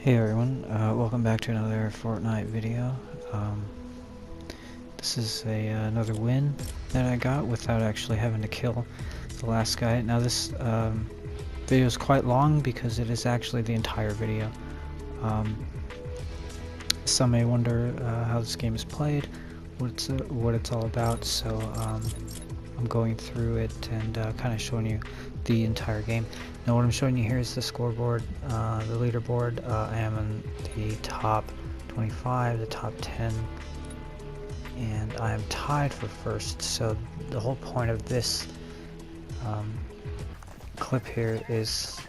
Hey everyone, welcome back to another Fortnite video. This is another win that I got without actually having to kill the last guy. Now this video is quite long because it is actually the entire video. Some may wonder how this game is played, what it's all about, so I'm going through it and kind of showing you the entire game. Now what I'm showing you here is the scoreboard, the leaderboard. I am in the top 25, the top 10, and I am tied for first. So the whole point of this clip here is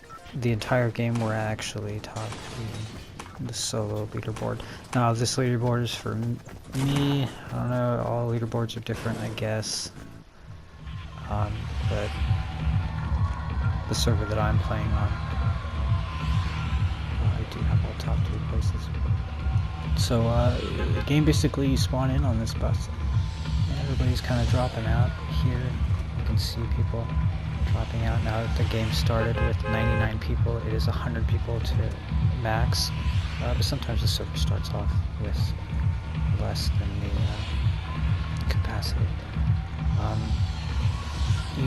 the entire game we're actually top the solo leaderboard. Now this leaderboard is for me. I don't know, all leaderboards are different, I guess. But the server that I'm playing on, I do have all top 3 places. So the game basically, you spawn in on this bus and everybody's kind of dropping out here. You can see people dropping out. Now that the game started with 99 people, it is 100 people to max, but sometimes the server starts off with less than the capacity.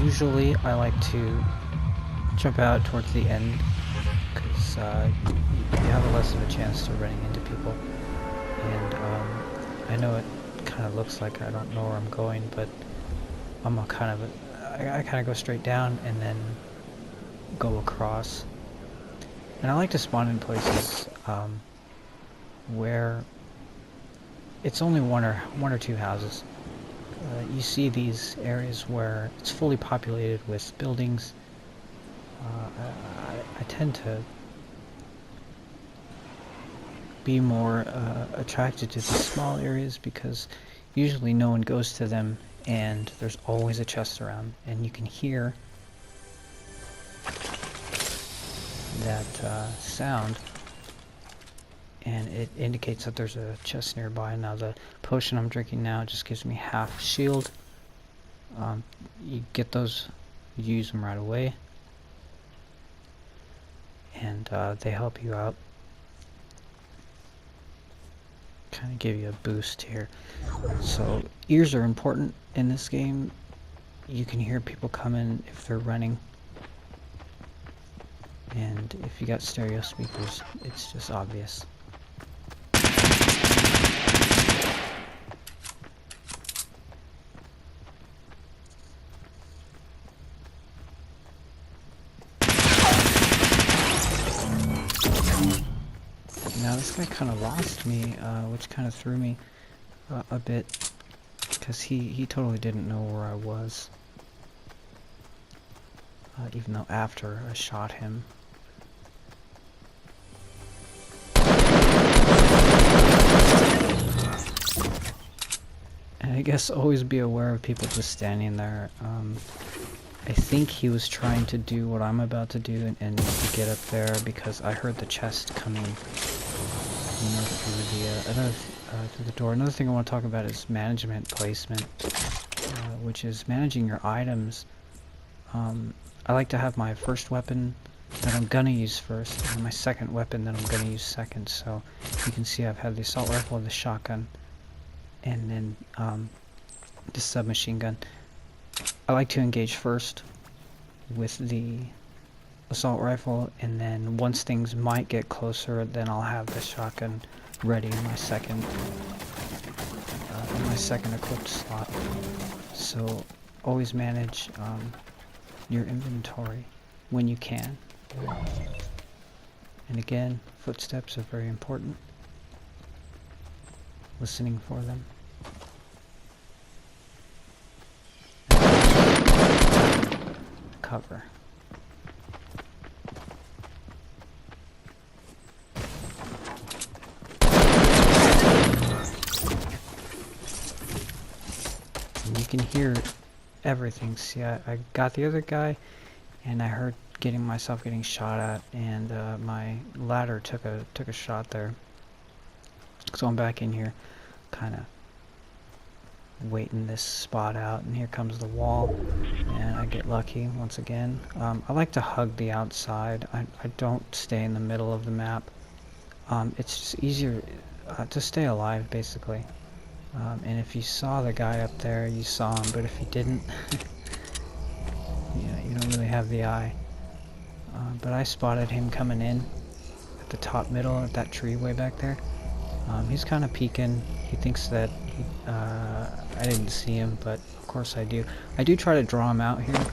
Usually I like to jump out towards the end because you have less of a chance to running into people, and I know it kind of looks like I don't know where I'm going, but I'm I kind of go straight down and then go across. And I like to spawn in places where it's only one or two houses. You see these areas where it's fully populated with buildings. I tend to be more attracted to these small areas because usually no one goes to them and there's always a chest around, and you can hear that sound and it indicates that there's a chest nearby. Now the potion I'm drinking now just gives me half shield. You get those, you use them right away, and they help you out, kind of give you a boost here. So ears are important in this game. You can hear people coming if they're running, and if you got stereo speakers, it's just obvious. Now this guy kind of lost me, which kind of threw me a bit, because he totally didn't know where I was, even though after I shot him. And I guess always be aware of people just standing there. I think he was trying to do what I'm about to do and to get up there, because I heard the chest coming through the door. Another thing I want to talk about is management placement, which is managing your items. I like to have my first weapon that I'm gonna use first, and my second weapon that I'm gonna use second. So you can see I've had the assault rifle, the shotgun, and then the submachine gun. I like to engage first with the assault rifle, and then once things might get closer, then I'll have the shotgun ready in my second equipped slot. So always manage your inventory when you can. And again, footsteps are very important. Listening for them. Cover. And you can hear everything. See, I got the other guy, and I heard myself getting shot at, and my ladder took a shot there. So I'm back in here, kind of waiting this spot out, and here comes the wall, and I get lucky once again. I like to hug the outside. I don't stay in the middle of the map. it's just easier to stay alive, basically. And if you saw the guy up there, you saw him, but if you didn't, you don't really have the eye. But I spotted him coming in at the top middle at that tree way back there. He's kind of peeking. He thinks that I didn't see him, but of course I do. I do try to draw him out here,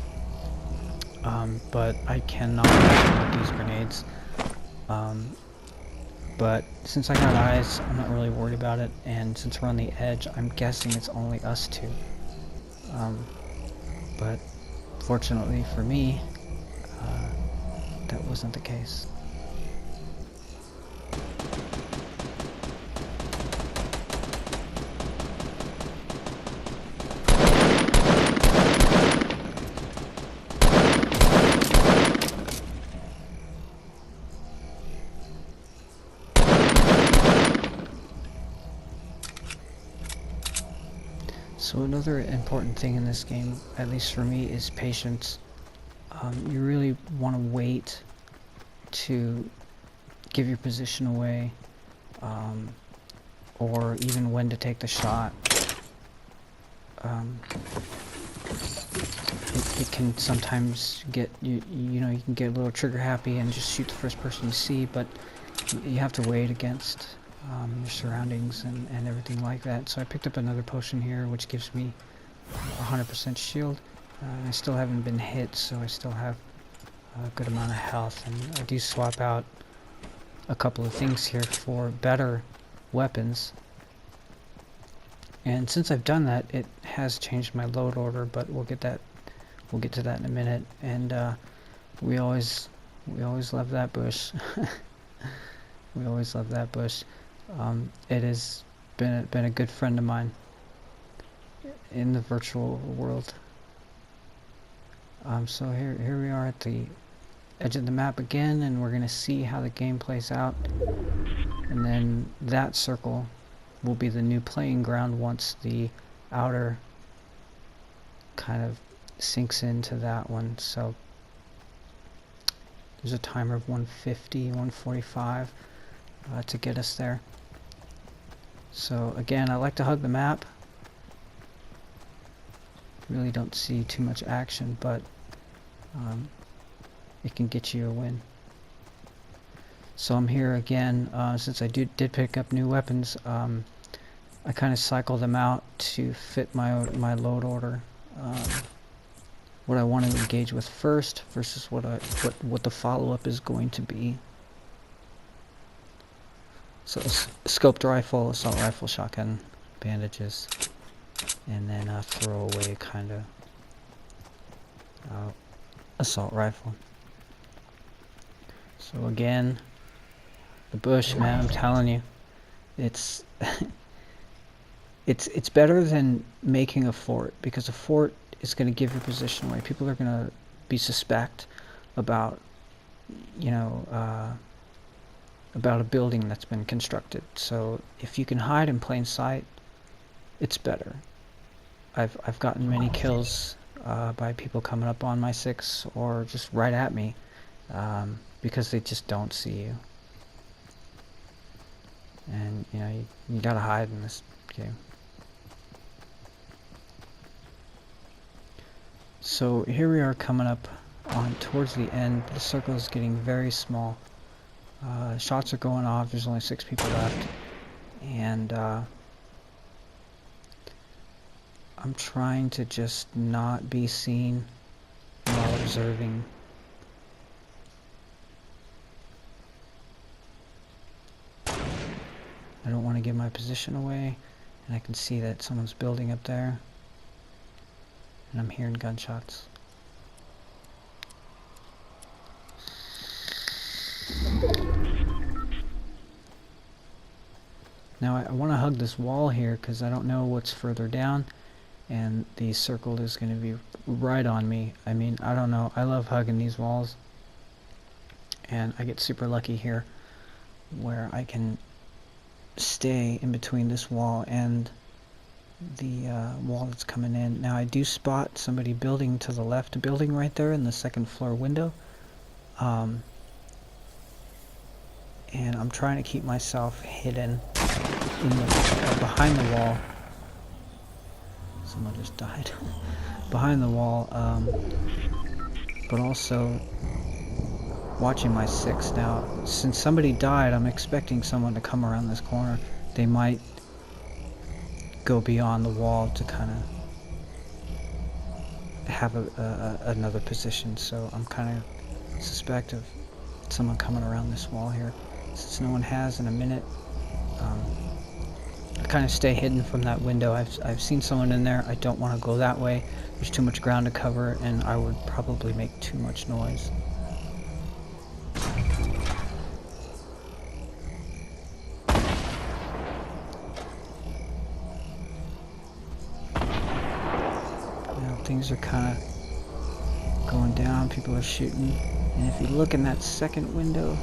but I cannot with these grenades. But since I got eyes, I'm not really worried about it, and since we're on the edge, I'm guessing it's only us two. But fortunately for me, that wasn't the case. So another important thing in this game, at least for me, is patience. You really want to wait to give your position away, or even when to take the shot. It can sometimes get you can get a little trigger happy and just shoot the first person you see, but you have to wait against your surroundings and everything like that. So I picked up another potion here, which gives me 100% shield. I still haven't been hit, so I still have a good amount of health, and I do swap out a couple of things here for better weapons. And since I've done that, it has changed my load order, but we'll get to that in a minute. And we always love that bush. We always love that bush. It has been a good friend of mine in the virtual world. So here we are at the edge of the map again, and we're gonna see how the game plays out. And then that circle will be the new playing ground once the outer kind of sinks into that one. So there's a timer of 150, 145 to get us there. So again, I like to hug the map. Really don't see too much action, but it can get you a win. So I'm here again. Since I did pick up new weapons, I kind of cycle them out to fit my load order. What I want to engage with first versus what the follow-up is going to be. So scoped rifle, assault rifle, shotgun, bandages, and then a throwaway kind of assault rifle. So again, the bush, man, I'm telling you, it's it's better than making a fort, because a fort is going to give your position away. People are going to be suspect about, about a building that's been constructed. So if you can hide in plain sight, it's better. I've gotten many kills by people coming up on my 6 or just right at me, because they just don't see you. And you gotta hide in this game. So here we are coming up on towards the end. The circle is getting very small. Shots are going off. There's only 6 people left, and I'm trying to just not be seen while observing. I don't want to give my position away, and I can see that someone's building up there, and I'm hearing gunshots. Now I want to hug this wall here because I don't know what's further down, and the circle is going to be right on me. I mean, I don't know. I love hugging these walls, and I get super lucky here where I can stay in between this wall and the wall that's coming in. Now I do spot somebody building to the left, building right there in the second floor window, and I'm trying to keep myself hidden in the behind the wall. Someone just died. Behind the wall, but also watching my 6. Now, since somebody died, I'm expecting someone to come around this corner. They might go beyond the wall to kind of have another position, so I'm kind of suspect of someone coming around this wall here. Since no one has in a minute, I kind of stay hidden from that window. I've seen someone in there. I don't want to go that way. There's too much ground to cover, and I would probably make too much noise. Now things are kind of going down. People are shooting, and if you look in that second window,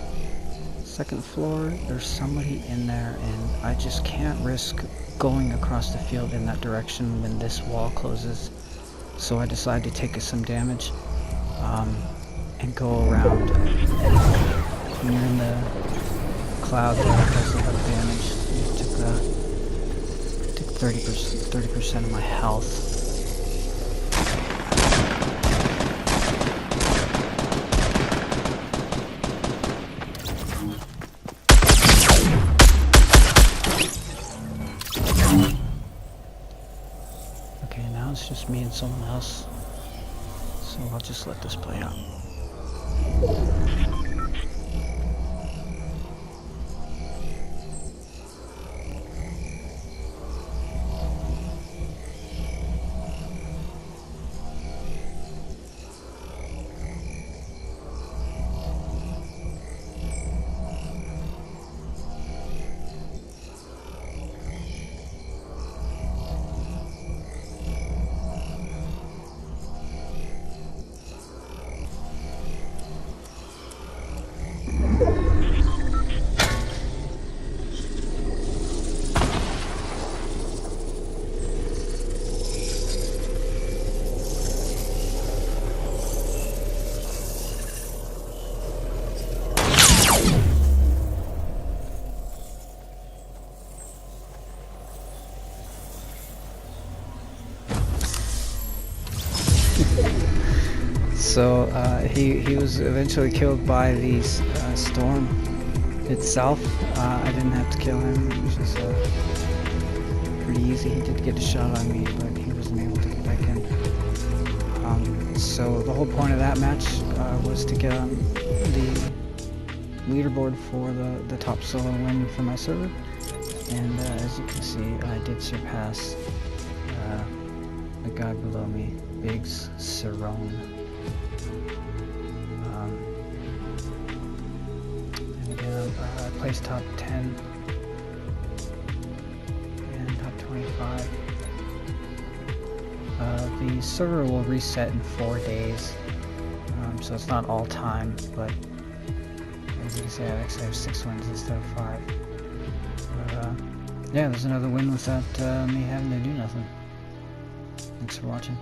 second floor, there's somebody in there, and I just can't risk going across the field in that direction when this wall closes. So I decide to take some damage and go around. When you're in the cloud there, it does a lot of damage. It took 30% of my health. Okay, now it's just me and someone else, so I'll just let this play out. So he was eventually killed by the storm itself. I didn't have to kill him, which is pretty easy. He did get a shot on me, but he wasn't able to get back in. So the whole point of that match was to get on the leaderboard for the top solo win for my server. And as you can see, I did surpass the guy below me, Biggs Cerrone. And again, I placed top 10 and top 25. The server will reset in 4 days, so it's not all time, but as you can see, I actually have 6 wins instead of 5. But, yeah, there's another win without me having to do nothing. Thanks for watching.